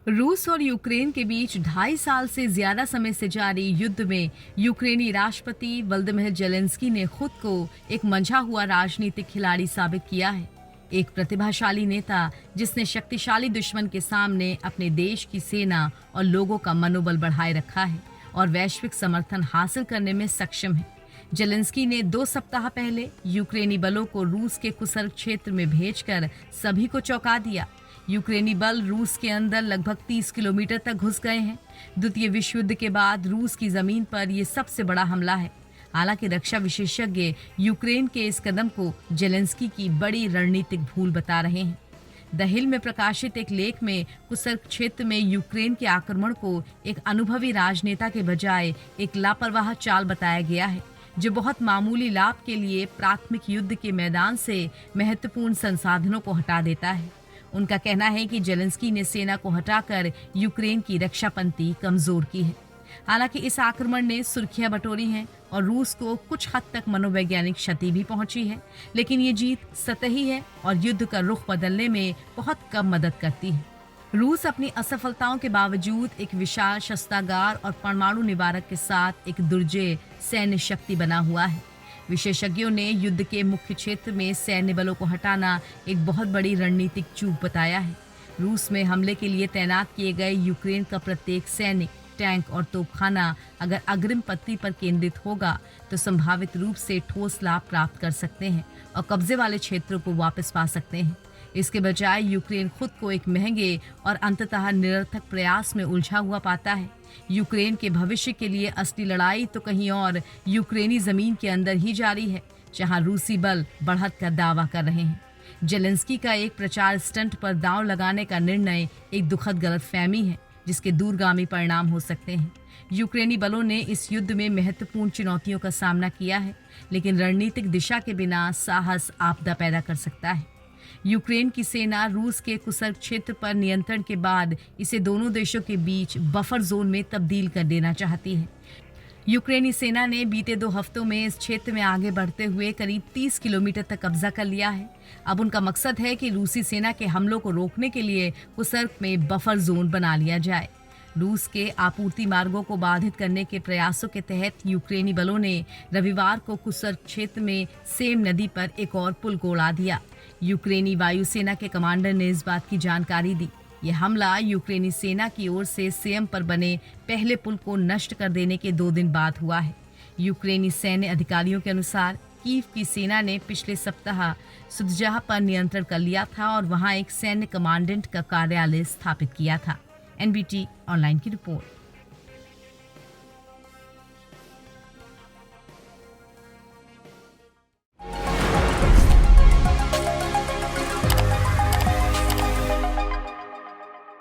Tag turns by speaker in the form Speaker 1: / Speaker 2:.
Speaker 1: रूस और यूक्रेन के बीच 2.5 साल से ज्यादा समय से जारी युद्ध में यूक्रेनी राष्ट्रपति व्लादिमीर जेलेंस्की ने खुद को एक मंझा हुआ राजनीतिक खिलाड़ी साबित किया है। एक प्रतिभाशाली नेता जिसने शक्तिशाली दुश्मन के सामने अपने देश की सेना और लोगों का मनोबल बढ़ाए रखा है और वैश्विक समर्थन हासिल करने में सक्षम है। जेलेंस्की ने 2 सप्ताह पहले यूक्रेनी बलों को रूस के कुसर्ग क्षेत्र में भेजकर सभी को चौंका दिया। यूक्रेनी बल रूस के अंदर लगभग 30 किलोमीटर तक घुस गए हैं। द्वितीय विश्व युद्ध के बाद रूस की जमीन पर यह सबसे बड़ा हमला है। हालांकि रक्षा विशेषज्ञ यूक्रेन के इस कदम को जेलेंस्की की बड़ी रणनीतिक भूल बता रहे हैं। द हिल में प्रकाशित एक लेख में कुसर्ग क्षेत्र में यूक्रेन के आक्रमण को एक अनुभवी राजनेता के बजाय एक लापरवाह चाल बताया गया है, जो बहुत मामूली लाभ के लिए प्राथमिक युद्ध के मैदान से महत्वपूर्ण संसाधनों को हटा देता है। उनका कहना है कि जेलेंस्की ने सेना को हटाकर यूक्रेन की रक्षा पंक्ति कमजोर की है। हालांकि इस आक्रमण ने सुर्खियां बटोरी हैं और रूस को कुछ हद तक मनोवैज्ञानिक क्षति भी पहुंची है, लेकिन ये जीत सतही है और युद्ध का रुख बदलने में बहुत कम मदद करती है। रूस अपनी असफलताओं के बावजूद एक विशाल शस्त्रागार और परमाणु निवारक के साथ एक दुर्जय सैन्य शक्ति बना हुआ है। विशेषज्ञों ने युद्ध के मुख्य क्षेत्र में सैन्य बलों को हटाना एक बहुत बड़ी रणनीतिक चूक बताया है। रूस में हमले के लिए तैनात किए गए यूक्रेन का प्रत्येक सैनिक, टैंक और तोपखाना अगर अग्रिम पत्ती पर केंद्रित होगा तो संभावित रूप से ठोस लाभ प्राप्त कर सकते हैं और कब्जे वाले क्षेत्रों को वापस पा सकते हैं। इसके बजाय यूक्रेन खुद को एक महंगे और अंततः निरर्थक प्रयास में उलझा हुआ पाता है। यूक्रेन के भविष्य के लिए असली लड़ाई तो कहीं और यूक्रेनी जमीन के अंदर ही जारी है, जहां रूसी बल बढ़त का दावा कर रहे हैं। जेलेंस्की का एक प्रचार स्टंट पर दांव लगाने का निर्णय एक दुखद गलतफहमी है, जिसके दूरगामी परिणाम हो सकते हैं। यूक्रेनी बलों ने इस युद्ध में महत्वपूर्ण चुनौतियों का सामना किया है, लेकिन रणनीतिक दिशा के बिना साहस आपदा पैदा कर सकता है। यूक्रेन की सेना रूस के कुसर्ग क्षेत्र पर नियंत्रण के बाद इसे दोनों देशों के बीच बफर जोन में तब्दील कर देना चाहती है। यूक्रेनी सेना ने बीते 2 हफ्तों में इस क्षेत्र में आगे बढ़ते हुए करीब 30 किलोमीटर तक कब्जा कर लिया है। अब उनका मकसद है कि रूसी सेना के हमलों को रोकने के लिए कुसर्ग में बफर जोन बना लिया जाए। रूस के आपूर्ति मार्गों को बाधित करने के प्रयासों के तहत यूक्रेनी बलों ने रविवार को कुसर्ग क्षेत्र में सेम नदी पर एक और पुल को उड़ा दिया। यूक्रेनी वायुसेना के कमांडर ने इस बात की जानकारी दी। यह हमला यूक्रेनी सेना की ओर से सेम पर बने पहले पुल को नष्ट कर देने के 2 दिन बाद हुआ है। यूक्रेनी सैन्य अधिकारियों के अनुसार कीव की सेना ने पिछले सप्ताह सुदजाह पर नियंत्रण कर लिया था और वहां एक सैन्य कमांडेंट का कार्यालय स्थापित किया था। एनबीटी ऑनलाइन की रिपोर्ट।